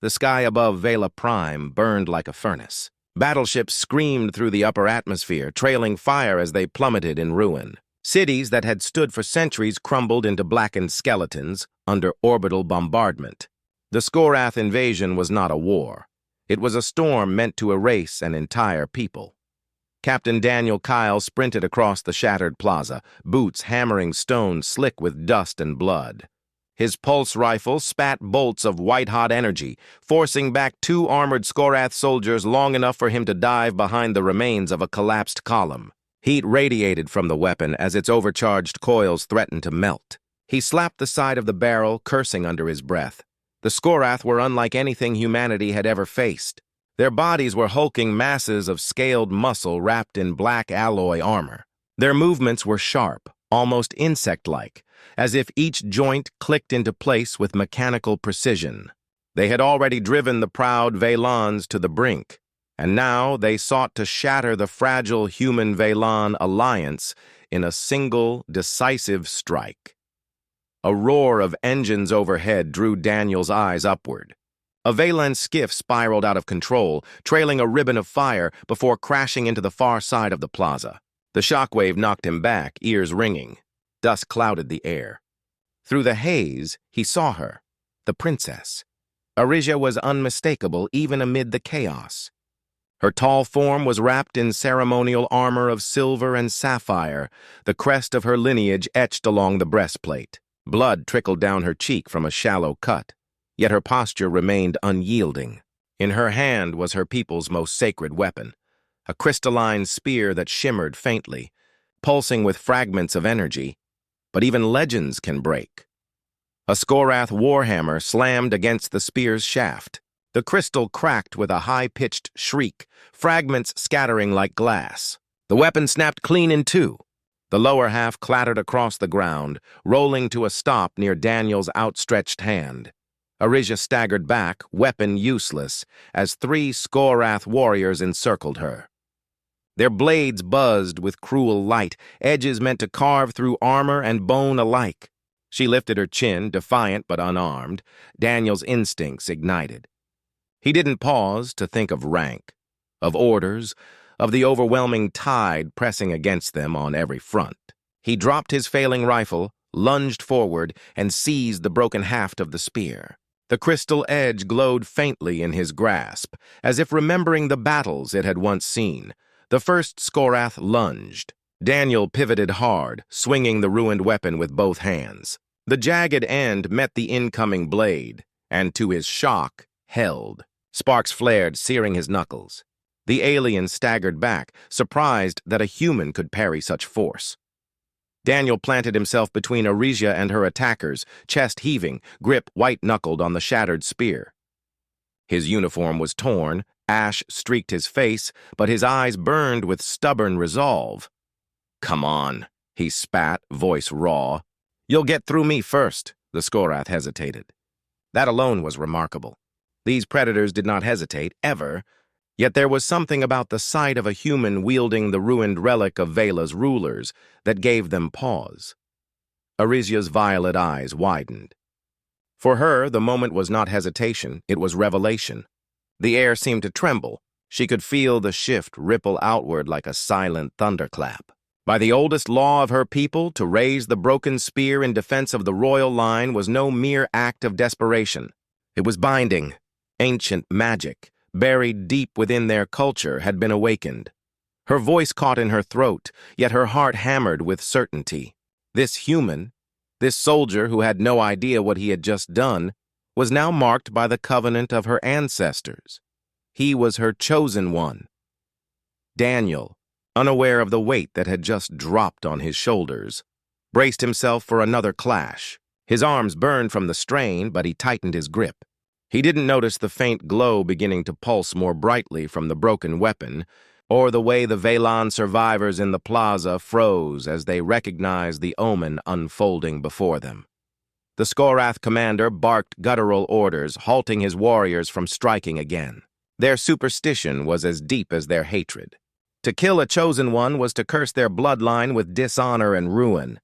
The sky above Vela Prime burned like a furnace. Battleships screamed through the upper atmosphere, trailing fire as they plummeted in ruin. Cities that had stood for centuries crumbled into blackened skeletons under orbital bombardment. The Skorath invasion was not a war. It was a storm meant to erase an entire people. Captain Daniel Kyle sprinted across the shattered plaza, boots hammering stone slick with dust and blood. His pulse rifle spat bolts of white-hot energy, forcing back 2 armored Skorath soldiers long enough for him to dive behind the remains of a collapsed column. Heat radiated from the weapon as its overcharged coils threatened to melt. He slapped the side of the barrel, cursing under his breath. The Skorath were unlike anything humanity had ever faced. Their bodies were hulking masses of scaled muscle wrapped in black alloy armor. Their movements were sharp, almost insect-like, as if each joint clicked into place with mechanical precision. They had already driven the proud Velans to the brink, and now they sought to shatter the fragile human-Velan alliance in a single, decisive strike. A roar of engines overhead drew Daniel's eyes upward. A Velan skiff spiraled out of control, trailing a ribbon of fire before crashing into the far side of the plaza. The shockwave knocked him back, ears ringing. Dust clouded the air. Through the haze, he saw her, the princess. Arisia was unmistakable even amid the chaos. Her tall form was wrapped in ceremonial armor of silver and sapphire, the crest of her lineage etched along the breastplate. Blood trickled down her cheek from a shallow cut, yet her posture remained unyielding. In her hand was her people's most sacred weapon, a crystalline spear that shimmered faintly, pulsing with fragments of energy. But even legends can break. A Skorath warhammer slammed against the spear's shaft. The crystal cracked with a high-pitched shriek, fragments scattering like glass. The weapon snapped clean in two. The lower half clattered across the ground, rolling to a stop near Daniel's outstretched hand. Arisia staggered back, weapon useless, as 3 Skorath warriors encircled her. Their blades buzzed with cruel light, edges meant to carve through armor and bone alike. She lifted her chin, defiant but unarmed. Daniel's instincts ignited. He didn't pause to think of rank, of orders, of the overwhelming tide pressing against them on every front. He dropped his failing rifle, lunged forward, and seized the broken haft of the spear. The crystal edge glowed faintly in his grasp, as if remembering the battles it had once seen. The first Skorath lunged. Daniel pivoted hard, swinging the ruined weapon with both hands. The jagged end met the incoming blade, and to his shock, held. Sparks flared, searing his knuckles. The alien staggered back, surprised that a human could parry such force. Daniel planted himself between Arisia and her attackers, chest heaving, grip white-knuckled on the shattered spear. His uniform was torn, ash streaked his face, but his eyes burned with stubborn resolve. "Come on," he spat, voice raw. "You'll get through me first," the Skorath hesitated. That alone was remarkable. These predators did not hesitate, ever, yet there was something about the sight of a human wielding the ruined relic of Vela's rulers that gave them pause. Arisia's violet eyes widened. For her, the moment was not hesitation, it was revelation. The air seemed to tremble. She could feel the shift ripple outward like a silent thunderclap. By the oldest law of her people, to raise the broken spear in defense of the royal line was no mere act of desperation. It was binding. Ancient magic, buried deep within their culture, had been awakened. Her voice caught in her throat, yet her heart hammered with certainty. This human, this soldier who had no idea what he had just done, was now marked by the covenant of her ancestors. He was her chosen one. Daniel, unaware of the weight that had just dropped on his shoulders, braced himself for another clash. His arms burned from the strain, but he tightened his grip. He didn't notice the faint glow beginning to pulse more brightly from the broken weapon, or the way the Velan survivors in the plaza froze as they recognized the omen unfolding before them. The Skorath commander barked guttural orders, halting his warriors from striking again. Their superstition was as deep as their hatred. To kill a chosen one was to curse their bloodline with dishonor and ruin.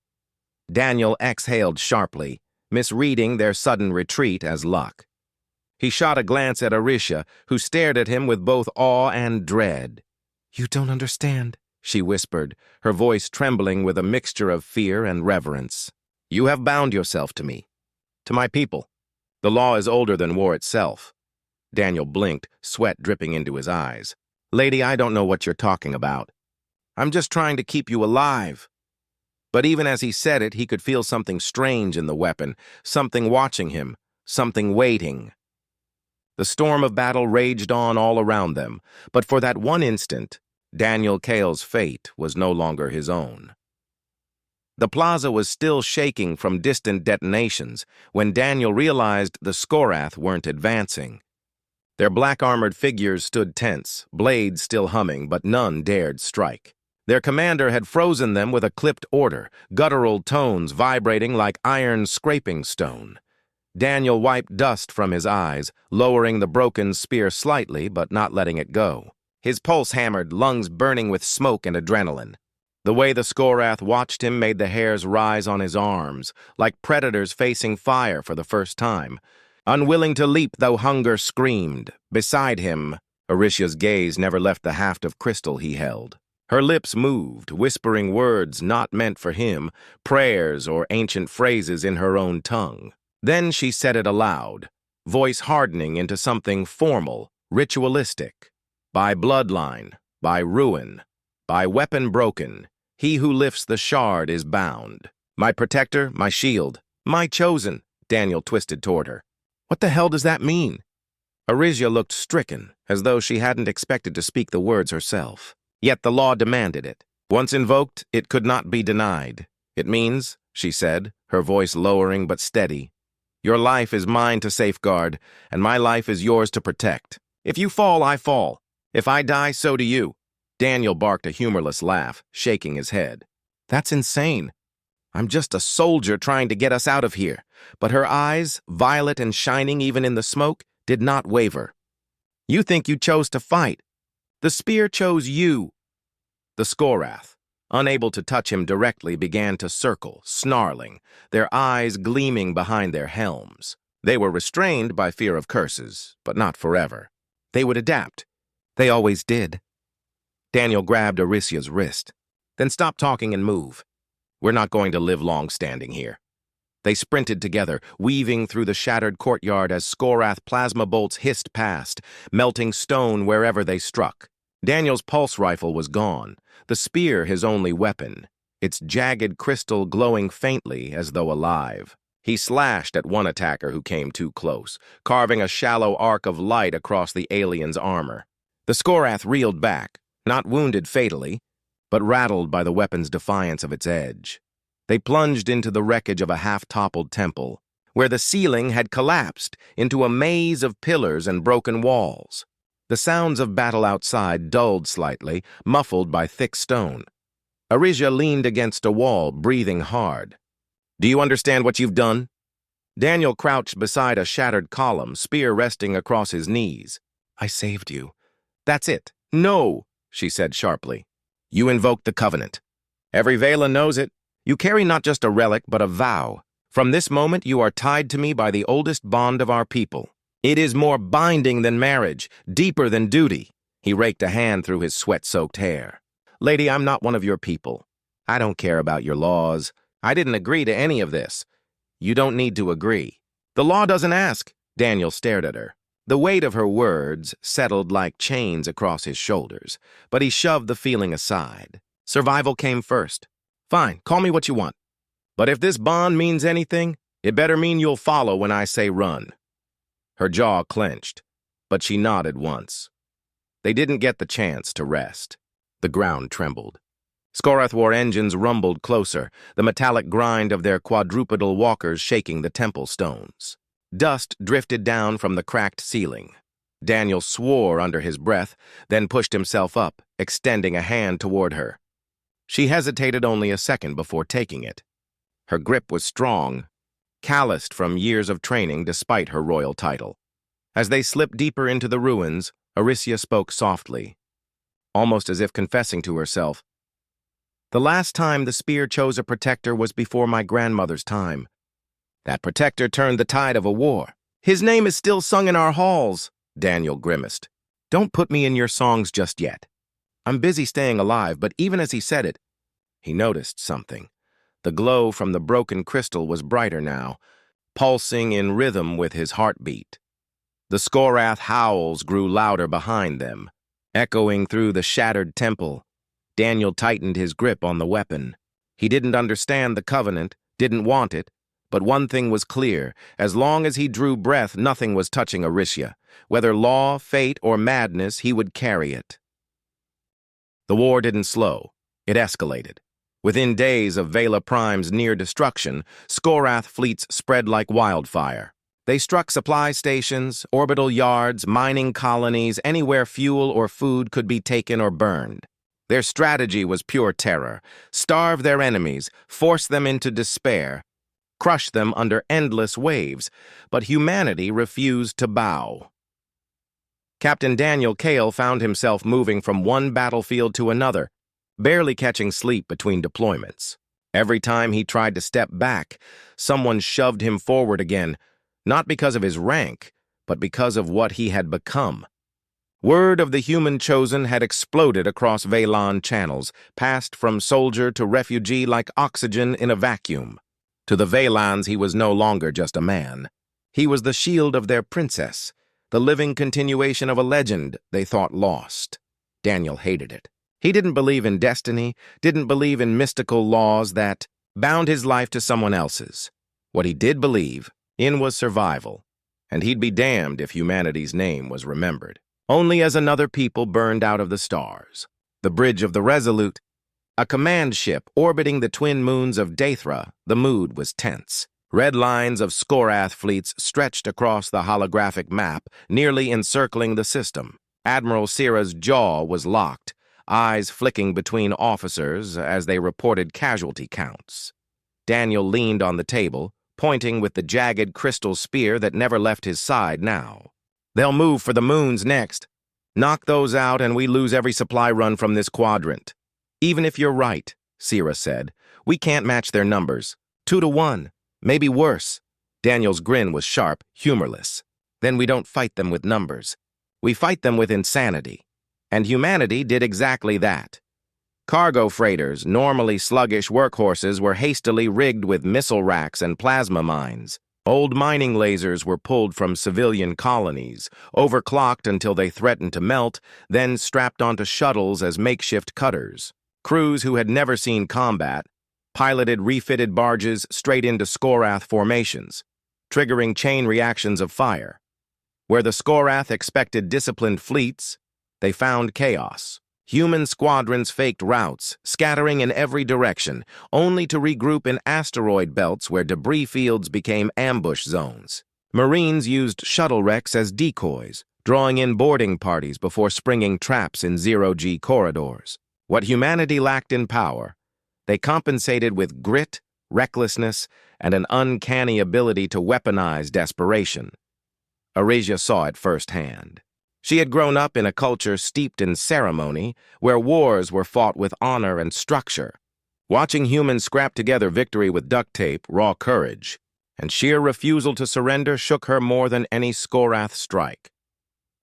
Daniel exhaled sharply, misreading their sudden retreat as luck. He shot a glance at Arisha, who stared at him with both awe and dread. "You don't understand," she whispered, her voice trembling with a mixture of fear and reverence. "You have bound yourself to me, to my people. The law is older than war itself." Daniel blinked, sweat dripping into his eyes. "Lady, I don't know what you're talking about. I'm just trying to keep you alive." But even as he said it, he could feel something strange in the weapon, something watching him, something waiting. The storm of battle raged on all around them, but for that one instant, Daniel Cale's fate was no longer his own. The plaza was still shaking from distant detonations when Daniel realized the Skorath weren't advancing. Their black-armored figures stood tense, blades still humming, but none dared strike. Their commander had frozen them with a clipped order, guttural tones vibrating like iron scraping stone. Daniel wiped dust from his eyes, lowering the broken spear slightly but not letting it go. His pulse hammered, lungs burning with smoke and adrenaline. The way the Skorath watched him made the hairs rise on his arms, like predators facing fire for the first time. Unwilling to leap, though hunger screamed. Beside him, Arisha's gaze never left the haft of crystal he held. Her lips moved, whispering words not meant for him, prayers or ancient phrases in her own tongue. Then she said it aloud, voice hardening into something formal, ritualistic. "By bloodline, by ruin, by weapon broken, he who lifts the shard is bound. My protector, my shield, my chosen." Daniel twisted toward her. "What the hell does that mean?" Arisha looked stricken, as though she hadn't expected to speak the words herself. Yet the law demanded it. Once invoked, it could not be denied. "It means," she said, her voice lowering but steady, "your life is mine to safeguard, and my life is yours to protect. If you fall, I fall. If I die, so do you." Daniel barked a humorless laugh, shaking his head. "That's insane. I'm just a soldier trying to get us out of here." But her eyes, violet and shining even in the smoke, did not waver. "You think you chose to fight. The spear chose you." The Skorath, unable to touch him directly, began to circle, snarling, their eyes gleaming behind their helms. They were restrained by fear of curses, but not forever. They would adapt. They always did. Daniel grabbed Arisha's wrist. "Then stop talking and move. We're not going to live long standing here." They sprinted together, weaving through the shattered courtyard as Skorath plasma bolts hissed past, melting stone wherever they struck. Daniel's pulse rifle was gone, the spear his only weapon, its jagged crystal glowing faintly as though alive. He slashed at one attacker who came too close, carving a shallow arc of light across the alien's armor. The Skorath reeled back, not wounded fatally, but rattled by the weapon's defiance of its edge. They plunged into the wreckage of a half-toppled temple, where the ceiling had collapsed into a maze of pillars and broken walls. The sounds of battle outside dulled slightly, muffled by thick stone. Arisha leaned against a wall, breathing hard. "Do you understand what you've done?" Daniel crouched beside a shattered column, spear resting across his knees. "I saved you." "That's it." "No," she said sharply. "You invoked the covenant. Every Vela knows it. You carry not just a relic, but a vow. From this moment, you are tied to me by the oldest bond of our people. It is more binding than marriage, deeper than duty." He raked a hand through his sweat-soaked hair. "Lady, I'm not one of your people. I don't care about your laws. I didn't agree to any of this. You don't need to agree. The law doesn't ask." Daniel stared at her. The weight of her words settled like chains across his shoulders, but he shoved the feeling aside. Survival came first. "Fine, call me what you want. But if this bond means anything, it better mean you'll follow when I say run." Her jaw clenched, but she nodded once. They didn't get the chance to rest. The ground trembled. Skorath war engines rumbled closer, the metallic grind of their quadrupedal walkers shaking the temple stones. Dust drifted down from the cracked ceiling. Daniel swore under his breath, then pushed himself up, extending a hand toward her. She hesitated only a second before taking it. Her grip was strong, calloused from years of training despite her royal title. As they slipped deeper into the ruins, Arisha spoke softly, almost as if confessing to herself. "The last time the spear chose a protector was before my grandmother's time. That protector turned the tide of a war. His name is still sung in our halls, Daniel grimaced. Don't put me in your songs just yet. I'm busy staying alive, but even as he said it, he noticed something. The glow from the broken crystal was brighter now, pulsing in rhythm with his heartbeat. The Skorath howls grew louder behind them, echoing through the shattered temple. Daniel tightened his grip on the weapon. He didn't understand the covenant, didn't want it, but one thing was clear. As long as he drew breath, nothing was touching Arisha. Whether law, fate, or madness, he would carry it. The war didn't slow. It escalated. Within days of Vela Prime's near destruction, Skorath fleets spread like wildfire. They struck supply stations, orbital yards, mining colonies, anywhere fuel or food could be taken or burned. Their strategy was pure terror. Starve their enemies, force them into despair, crush them under endless waves, but humanity refused to bow. Captain Daniel Cale found himself moving from one battlefield to another, barely catching sleep between deployments. Every time he tried to step back, someone shoved him forward again, not because of his rank, but because of what he had become. Word of the human chosen had exploded across Velan channels, passed from soldier to refugee like oxygen in a vacuum. To the Velans, he was no longer just a man. He was the shield of their princess, the living continuation of a legend they thought lost. Daniel hated it. He didn't believe in destiny, didn't believe in mystical laws that bound his life to someone else's. What he did believe in was survival, and he'd be damned if humanity's name was remembered only as another people burned out of the stars. The bridge of the Resolute, a command ship orbiting the twin moons of Dathra, the mood was tense. Red lines of Skorath fleets stretched across the holographic map, nearly encircling the system. Admiral Sira's jaw was locked, eyes flicking between officers as they reported casualty counts. Daniel leaned on the table, pointing with the jagged crystal spear that never left his side now. They'll move for the moons next. Knock those out and we lose every supply run from this quadrant. Even if you're right, Sira said, we can't match their numbers. 2-1, maybe worse. Daniel's grin was sharp, humorless. Then we don't fight them with numbers. We fight them with insanity. And humanity did exactly that. Cargo freighters, normally sluggish workhorses, were hastily rigged with missile racks and plasma mines. Old mining lasers were pulled from civilian colonies, overclocked until they threatened to melt, then strapped onto shuttles as makeshift cutters. Crews who had never seen combat piloted refitted barges straight into Skorath formations, triggering chain reactions of fire. Where the Skorath expected disciplined fleets, they found chaos. Human squadrons faked routes, scattering in every direction, only to regroup in asteroid belts where debris fields became ambush zones. Marines used shuttle wrecks as decoys, drawing in boarding parties before springing traps in zero-G corridors. What humanity lacked in power, they compensated with grit, recklessness, and an uncanny ability to weaponize desperation. Arisha saw it firsthand. She had grown up in a culture steeped in ceremony, where wars were fought with honor and structure. Watching humans scrap together victory with duct tape, raw courage, and sheer refusal to surrender shook her more than any Skorath strike.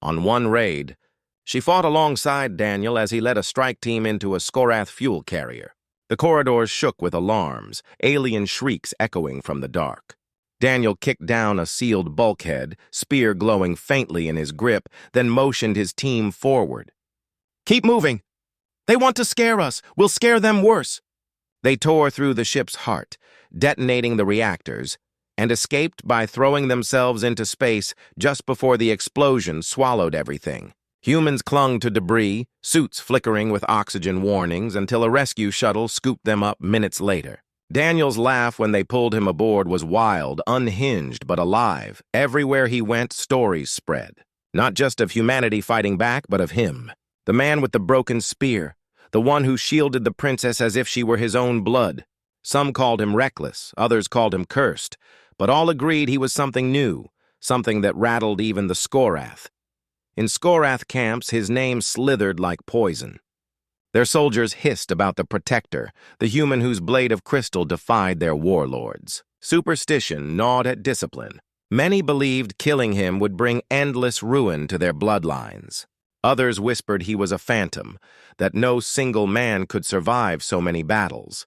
On one raid, she fought alongside Daniel as he led a strike team into a Skorath fuel carrier. The corridors shook with alarms, alien shrieks echoing from the dark. Daniel kicked down a sealed bulkhead, spear glowing faintly in his grip, then motioned his team forward. "Keep moving! They want to scare us! We'll scare them worse!" They tore through the ship's heart, detonating the reactors, and escaped by throwing themselves into space just before the explosion swallowed everything. Humans clung to debris, suits flickering with oxygen warnings, until a rescue shuttle scooped them up minutes later. Daniel's laugh when they pulled him aboard was wild, unhinged, but alive. Everywhere he went, stories spread. Not just of humanity fighting back, but of him. The man with the broken spear, the one who shielded the princess as if she were his own blood. Some called him reckless, others called him cursed, but all agreed he was something new, something that rattled even the Skorath. In Skorath camps, his name slithered like poison. Their soldiers hissed about the protector, the human whose blade of crystal defied their warlords. Superstition gnawed at discipline. Many believed killing him would bring endless ruin to their bloodlines. Others whispered he was a phantom, that no single man could survive so many battles.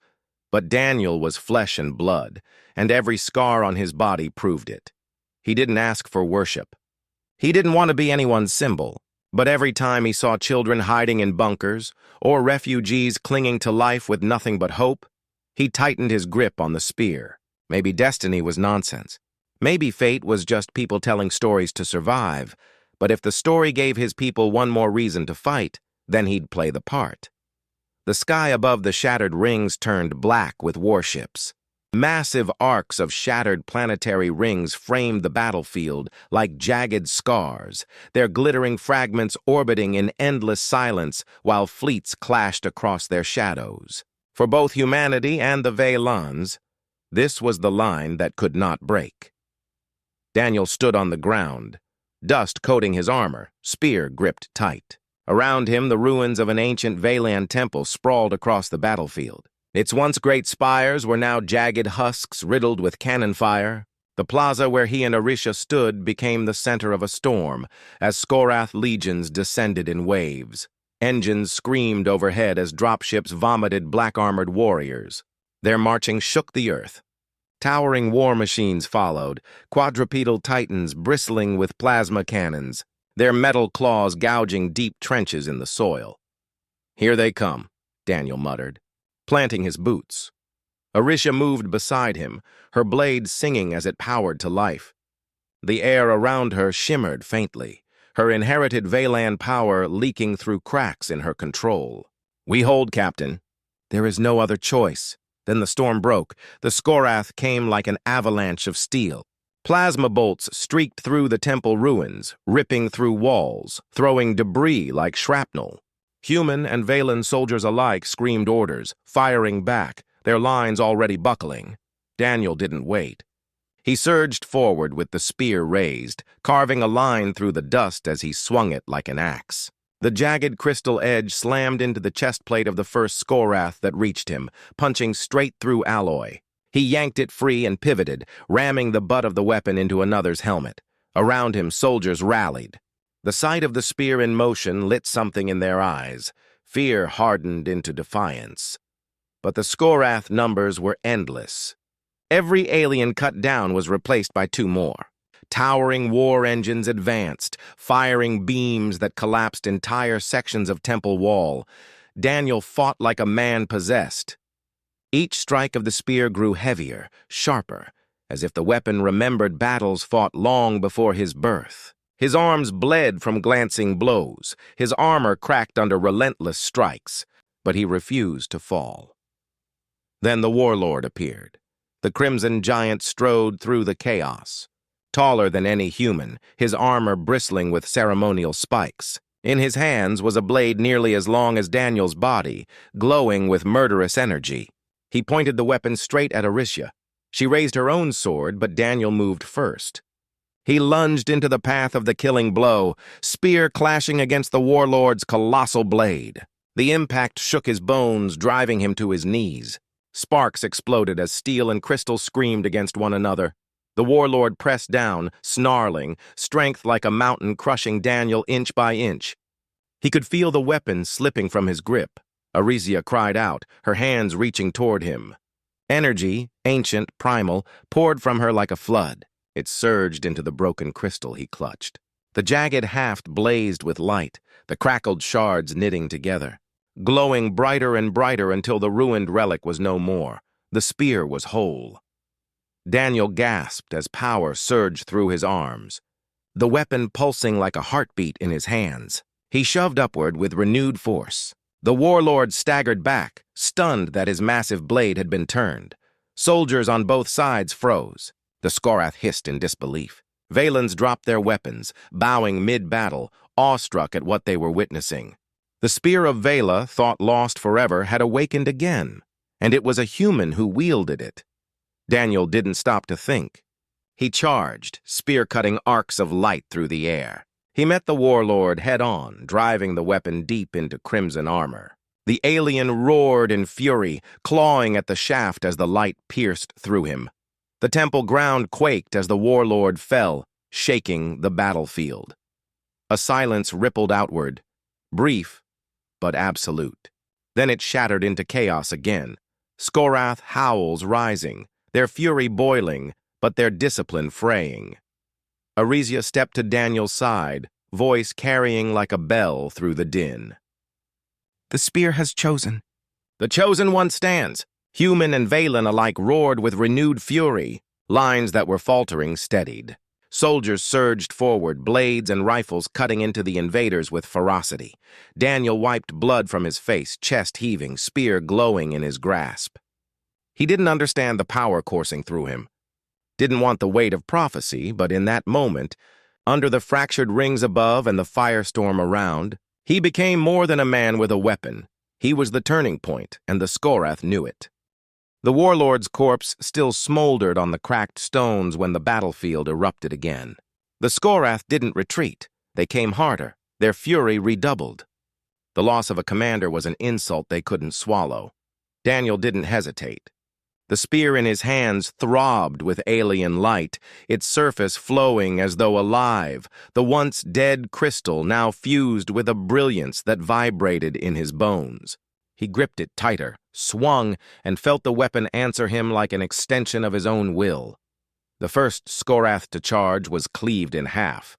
But Daniel was flesh and blood, and every scar on his body proved it. He didn't ask for worship. He didn't want to be anyone's symbol, but every time he saw children hiding in bunkers or refugees clinging to life with nothing but hope, he tightened his grip on the spear. Maybe destiny was nonsense. Maybe fate was just people telling stories to survive, but if the story gave his people one more reason to fight, then he'd play the part. The sky above the shattered rings turned black with warships. Massive arcs of shattered planetary rings framed the battlefield like jagged scars, their glittering fragments orbiting in endless silence while fleets clashed across their shadows. For both humanity and the Veilans, this was the line that could not break. Daniel stood on the ground, dust coating his armor, spear gripped tight. Around him, the ruins of an ancient Veilan temple sprawled across the battlefield. Its once great spires were now jagged husks riddled with cannon fire. The plaza where he and Arisha stood became the center of a storm as Skorath legions descended in waves. Engines screamed overhead as dropships vomited black-armored warriors. Their marching shook the earth. Towering war machines followed, quadrupedal titans bristling with plasma cannons, their metal claws gouging deep trenches in the soil. "Here they come," Daniel muttered, planting his boots. Arisha moved beside him, her blade singing as it powered to life. The air around her shimmered faintly, her inherited Veilan power leaking through cracks in her control. "We hold, Captain. There is no other choice." Then the storm broke. The Skorath came like an avalanche of steel. Plasma bolts streaked through the temple ruins, ripping through walls, throwing debris like shrapnel. Human and Veilan soldiers alike screamed orders, firing back, their lines already buckling. Daniel didn't wait. He surged forward with the spear raised, carving a line through the dust as he swung it like an axe. The jagged crystal edge slammed into the chest plate of the first Skorath that reached him, punching straight through alloy. He yanked it free and pivoted, ramming the butt of the weapon into another's helmet. Around him, soldiers rallied. The sight of the spear in motion lit something in their eyes. Fear hardened into defiance. But the Skorath numbers were endless. Every alien cut down was replaced by two more. Towering war engines advanced, firing beams that collapsed entire sections of temple wall. Daniel fought like a man possessed. Each strike of the spear grew heavier, sharper, as if the weapon remembered battles fought long before his birth. His arms bled from glancing blows, his armor cracked under relentless strikes, but he refused to fall. Then the warlord appeared. The crimson giant strode through the chaos. Taller than any human, his armor bristling with ceremonial spikes. In his hands was a blade nearly as long as Daniel's body, glowing with murderous energy. He pointed the weapon straight at Arisha. She raised her own sword, but Daniel moved first. He lunged into the path of the killing blow, spear clashing against the warlord's colossal blade. The impact shook his bones, driving him to his knees. Sparks exploded as steel and crystal screamed against one another. The warlord pressed down, snarling, strength like a mountain crushing Daniel inch by inch. He could feel the weapon slipping from his grip. Arisia cried out, her hands reaching toward him. Energy, ancient, primal, poured from her like a flood. It surged into the broken crystal he clutched. The jagged haft blazed with light, the crackled shards knitting together, glowing brighter and brighter until the ruined relic was no more. The spear was whole. Daniel gasped as power surged through his arms, the weapon pulsing like a heartbeat in his hands. He shoved upward with renewed force. The warlord staggered back, stunned that his massive blade had been turned. Soldiers on both sides froze. The Skorath hissed in disbelief. Veilans dropped their weapons, bowing mid-battle, awestruck at what they were witnessing. The spear of Vela, thought lost forever, had awakened again, and it was a human who wielded it. Daniel didn't stop to think. He charged, spear-cutting arcs of light through the air. He met the warlord head-on, driving the weapon deep into crimson armor. The alien roared in fury, clawing at the shaft as the light pierced through him. The temple ground quaked as the warlord fell, shaking the battlefield. A silence rippled outward, brief but absolute. Then it shattered into chaos again. Skorath howls rising, their fury boiling, but their discipline fraying. Arisia stepped to Daniel's side, voice carrying like a bell through the din. The spear has chosen. The chosen one stands. Human and Valen alike roared with renewed fury. Lines that were faltering steadied. Soldiers surged forward, blades and rifles cutting into the invaders with ferocity. Daniel wiped blood from his face, chest heaving, spear glowing in his grasp. He didn't understand the power coursing through him. Didn't want the weight of prophecy, but in that moment, under the fractured rings above and the firestorm around, he became more than a man with a weapon. He was the turning point, and the Skorath knew it. The warlord's corpse still smoldered on the cracked stones when the battlefield erupted again. The Skorath didn't retreat. They came harder, their fury redoubled. The loss of a commander was an insult they couldn't swallow. Daniel didn't hesitate. The spear in his hands throbbed with alien light, its surface flowing as though alive, the once dead crystal now fused with a brilliance that vibrated in his bones. He gripped it tighter, swung, and felt the weapon answer him like an extension of his own will. The first Skorath to charge was cleaved in half,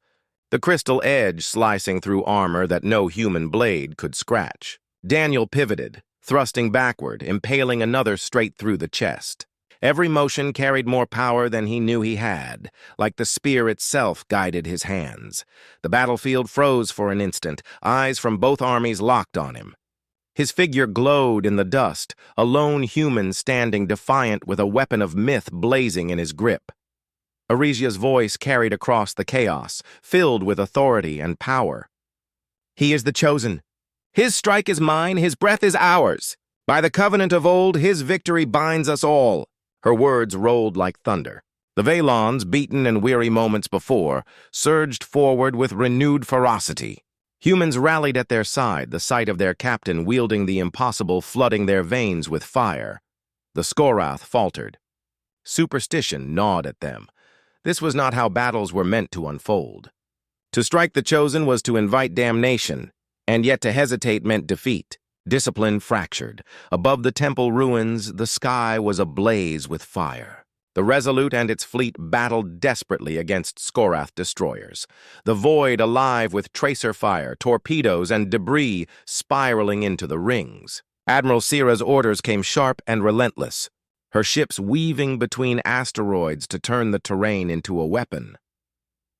the crystal edge slicing through armor that no human blade could scratch. Daniel pivoted, thrusting backward, impaling another straight through the chest. Every motion carried more power than he knew he had, like the spear itself guided his hands. The battlefield froze for an instant, eyes from both armies locked on him. His figure glowed in the dust, a lone human standing defiant with a weapon of myth blazing in his grip. Arisia's voice carried across the chaos, filled with authority and power. He is the chosen. His strike is mine, his breath is ours. By the covenant of old, his victory binds us all. Her words rolled like thunder. The Valons, beaten and weary moments before, surged forward with renewed ferocity. Humans rallied at their side, the sight of their captain wielding the impossible flooding their veins with fire. The Skorath faltered. Superstition gnawed at them. This was not how battles were meant to unfold. To strike the chosen was to invite damnation, and yet to hesitate meant defeat. Discipline fractured. Above the temple ruins, the sky was ablaze with fire. The Resolute and its fleet battled desperately against Skorath destroyers. The void alive with tracer fire, torpedoes, and debris spiraling into the rings. Admiral Sira's orders came sharp and relentless, her ships weaving between asteroids to turn the terrain into a weapon.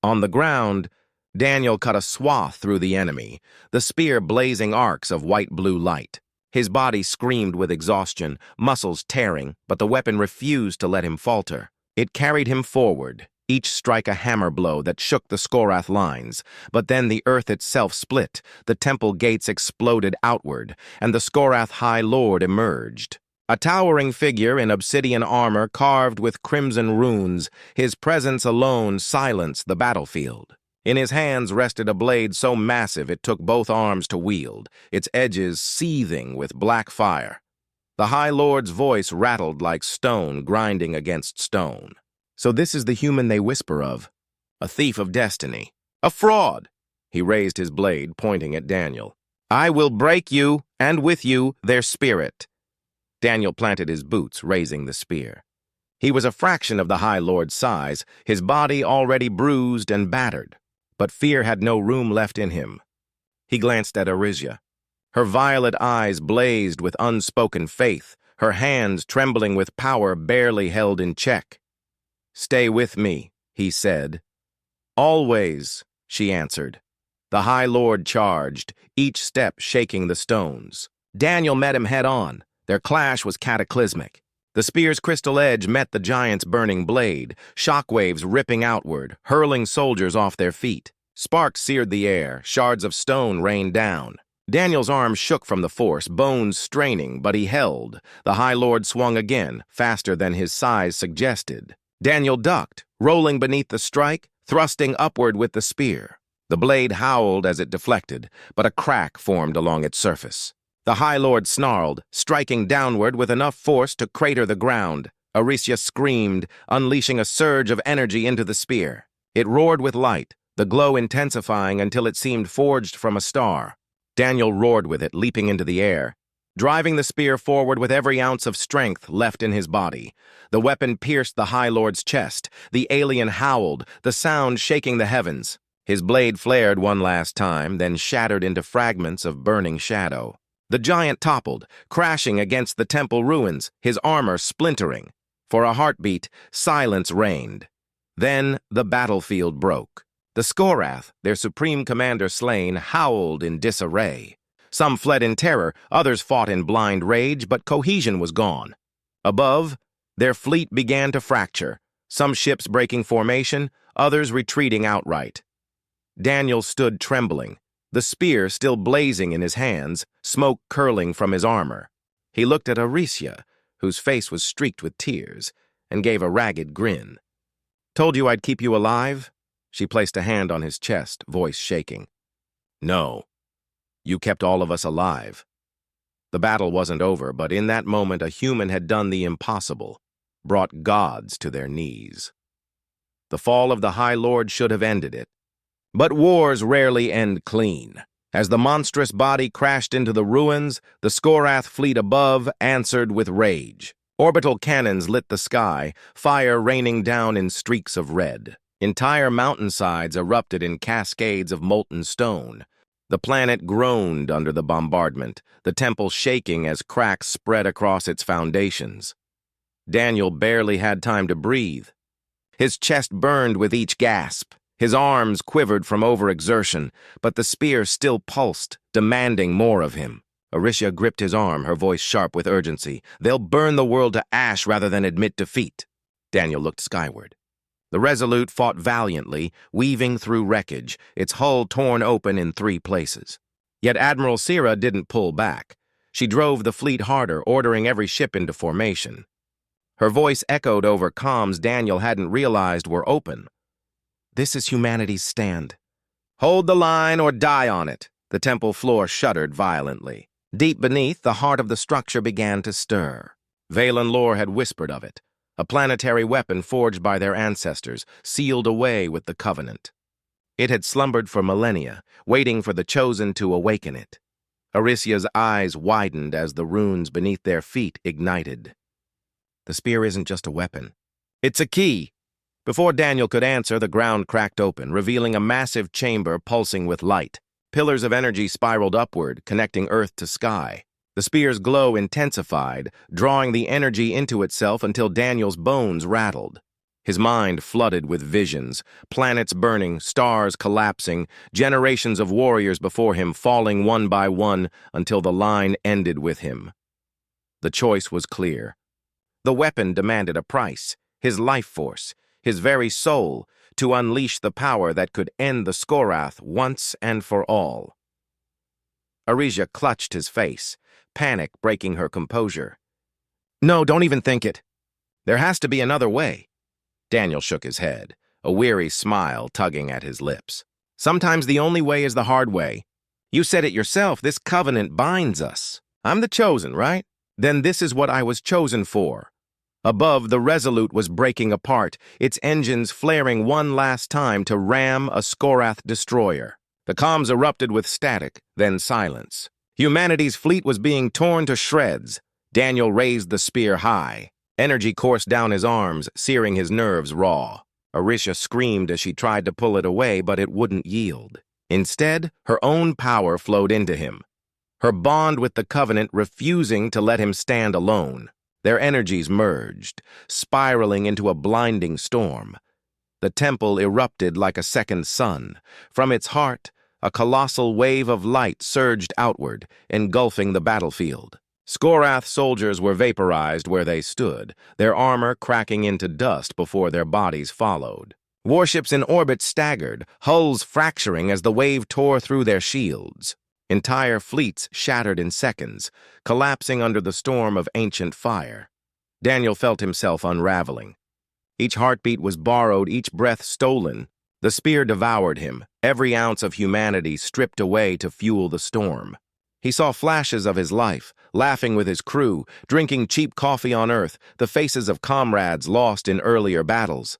On the ground, Daniel cut a swath through the enemy, the spear blazing arcs of white-blue light. His body screamed with exhaustion, muscles tearing, but the weapon refused to let him falter. It carried him forward, each strike a hammer blow that shook the Skorath lines. But then the earth itself split, the temple gates exploded outward, and the Skorath High Lord emerged. A towering figure in obsidian armor carved with crimson runes, his presence alone silenced the battlefield. In his hands rested a blade so massive it took both arms to wield, its edges seething with black fire. The High Lord's voice rattled like stone grinding against stone. So this is the human they whisper of, a thief of destiny, a fraud. He raised his blade, pointing at Daniel. I will break you, and with you, their spirit. Daniel planted his boots, raising the spear. He was a fraction of the High Lord's size, his body already bruised and battered. But fear had no room left in him. He glanced at Arisia. Her violet eyes blazed with unspoken faith, her hands trembling with power barely held in check. Stay with me, he said. Always, she answered. The High Lord charged, each step shaking the stones. Daniel met him head-on. Their clash was cataclysmic. The spear's crystal edge met the giant's burning blade, shockwaves ripping outward, hurling soldiers off their feet. Sparks seared the air, shards of stone rained down. Daniel's arm shook from the force, bones straining, but he held. The High Lord swung again, faster than his size suggested. Daniel ducked, rolling beneath the strike, thrusting upward with the spear. The blade howled as it deflected, but a crack formed along its surface. The High Lord snarled, striking downward with enough force to crater the ground. Aricia screamed, unleashing a surge of energy into the spear. It roared with light, the glow intensifying until it seemed forged from a star. Daniel roared with it, leaping into the air, driving the spear forward with every ounce of strength left in his body. The weapon pierced the High Lord's chest. The alien howled, the sound shaking the heavens. His blade flared one last time, then shattered into fragments of burning shadow. The giant toppled, crashing against the temple ruins, his armor splintering. For a heartbeat, silence reigned. Then the battlefield broke. The Skorath, their supreme commander slain, howled in disarray. Some fled in terror, others fought in blind rage, but cohesion was gone. Above, their fleet began to fracture, some ships breaking formation, others retreating outright. Daniel stood trembling, the spear still blazing in his hands, smoke curling from his armor. He looked at Aricia, whose face was streaked with tears, and gave a ragged grin. "Told you I'd keep you alive?" She placed a hand on his chest, voice shaking. "No. You kept all of us alive." The battle wasn't over, but in that moment a human had done the impossible, brought gods to their knees. The fall of the High Lord should have ended it. But wars rarely end clean. As the monstrous body crashed into the ruins, the Skorath fleet above answered with rage. Orbital cannons lit the sky, fire raining down in streaks of red. Entire mountainsides erupted in cascades of molten stone. The planet groaned under the bombardment, the temple shaking as cracks spread across its foundations. Daniel barely had time to breathe. His chest burned with each gasp. His arms quivered from overexertion, but the spear still pulsed, demanding more of him. Aricia gripped his arm, her voice sharp with urgency. "They'll burn the world to ash rather than admit defeat." Daniel looked skyward. The Resolute fought valiantly, weaving through wreckage, its hull torn open in 3 places. Yet Admiral Sira didn't pull back. She drove the fleet harder, ordering every ship into formation. Her voice echoed over comms Daniel hadn't realized were open. "This is humanity's stand. Hold the line or die on it." The temple floor shuddered violently. Deep beneath, the heart of the structure began to stir. Valen lore had whispered of it. A planetary weapon forged by their ancestors, sealed away with the Covenant. It had slumbered for millennia, waiting for the Chosen to awaken it. Aricia's eyes widened as the runes beneath their feet ignited. The spear isn't just a weapon. It's a key. Before Daniel could answer, the ground cracked open, revealing a massive chamber pulsing with light. Pillars of energy spiraled upward, connecting earth to sky. The spear's glow intensified, drawing the energy into itself until Daniel's bones rattled. His mind flooded with visions, planets burning, stars collapsing, generations of warriors before him falling one by one until the line ended with him. The choice was clear. The weapon demanded a price, his life force, his very soul, to unleash the power that could end the Skorath once and for all. Aricia clutched his face, panic breaking her composure. "No, don't even think it. There has to be another way." Daniel shook his head, a weary smile tugging at his lips. "Sometimes the only way is the hard way. You said it yourself, this covenant binds us. I'm the chosen, right? Then this is what I was chosen for." Above, the Resolute was breaking apart, its engines flaring one last time to ram a Skorath destroyer. The comms erupted with static, then silence. Humanity's fleet was being torn to shreds. Daniel raised the spear high. Energy coursed down his arms, searing his nerves raw. Aricia screamed as she tried to pull it away, but it wouldn't yield. Instead, her own power flowed into him, her bond with the Covenant refusing to let him stand alone. Their energies merged, spiraling into a blinding storm. The temple erupted like a second sun. From its heart, a colossal wave of light surged outward, engulfing the battlefield. Skorath soldiers were vaporized where they stood, their armor cracking into dust before their bodies followed. Warships in orbit staggered, hulls fracturing as the wave tore through their shields. Entire fleets shattered in seconds, collapsing under the storm of ancient fire. Daniel felt himself unraveling. Each heartbeat was borrowed, each breath stolen. The spear devoured him, every ounce of humanity stripped away to fuel the storm. He saw flashes of his life, laughing with his crew, drinking cheap coffee on Earth, the faces of comrades lost in earlier battles.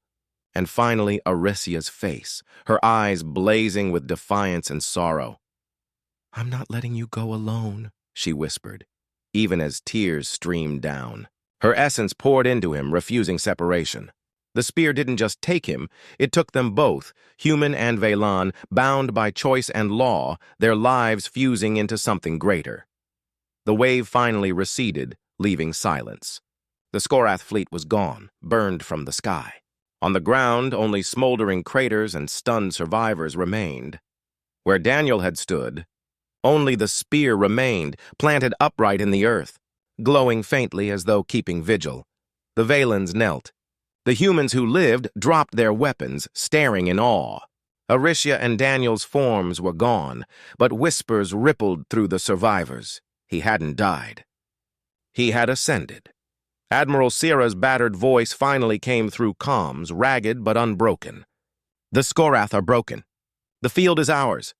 And finally, Aricia's face, her eyes blazing with defiance and sorrow. "I'm not letting you go alone," she whispered, even as tears streamed down. Her essence poured into him, refusing separation. The spear didn't just take him, it took them both, human and Velan, bound by choice and law, their lives fusing into something greater. The wave finally receded, leaving silence. The Skorath fleet was gone, burned from the sky. On the ground, only smoldering craters and stunned survivors remained. Where Daniel had stood, only the spear remained, planted upright in the earth, glowing faintly as though keeping vigil. The Valens knelt. The humans who lived dropped their weapons, staring in awe. Aricia and Daniel's forms were gone, but whispers rippled through the survivors. He hadn't died. He had ascended. Admiral Sierra's battered voice finally came through comms, ragged but unbroken. "The Skorath are broken. The field is ours."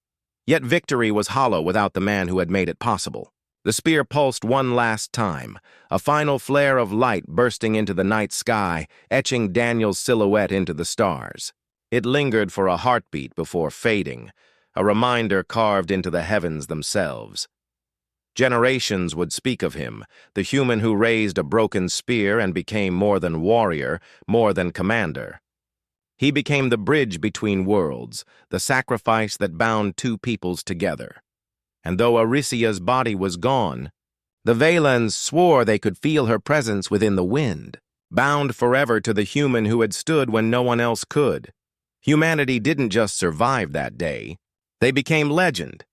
Yet victory was hollow without the man who had made it possible. The spear pulsed one last time, a final flare of light bursting into the night sky, etching Daniel's silhouette into the stars. It lingered for a heartbeat before fading, a reminder carved into the heavens themselves. Generations would speak of him, the human who raised a broken spear and became more than warrior, more than commander. He became the bridge between worlds, the sacrifice that bound two peoples together. And though Aricia's body was gone, the Valens swore they could feel her presence within the wind, bound forever to the human who had stood when no one else could. Humanity didn't just survive that day. They became legend,